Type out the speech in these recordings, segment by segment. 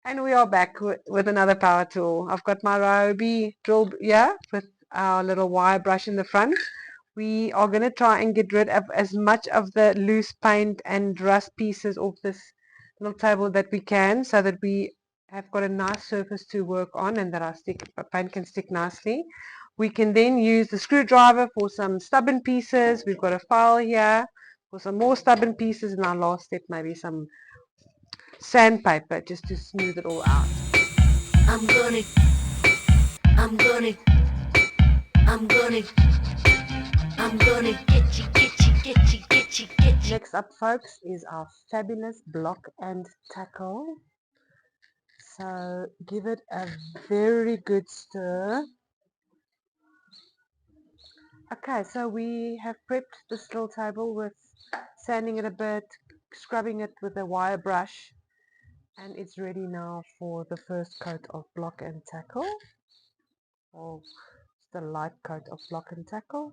And we are back with another power tool. I've got my Ryobi drill here with our little wire brush in the front. We are going to try and get rid of as much of the loose paint and rust pieces off this little table that we can, so that we have got a nice surface to work on and that our paint can stick nicely. We can then use the screwdriver for some stubborn pieces. We've got a file here for some more stubborn pieces, and our last step maybe some sandpaper just to smooth it all out. I'm gonna, I'm gonna, I'm gonna, I'm gonna get you, get you, get you, get you, get you. Next up, folks, is our fabulous block and tackle. So give it a very good stir. Okay, so we have prepped this little table with sanding it a bit, scrubbing it with a wire brush, and it's ready now for the first coat of block and tackle, or just a light coat of block and tackle.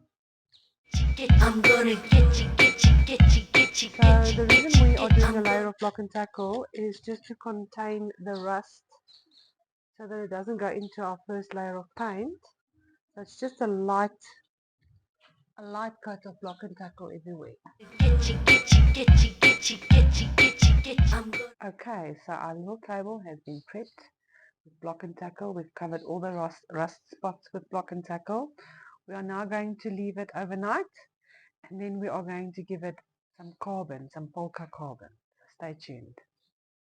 I'm gonna get you, get you, get you, get you. So the reason we are doing a layer of block and tackle is just to contain the rust so that it doesn't go into our first layer of paint. So it's just a light coat of block and tackle everywhere. Okay, so our little table has been prepped with block and tackle. We've covered all the rust spots with block and tackle. We are now going to leave it overnight, and then we are going to give it some carbon, some polka carbon. Stay tuned.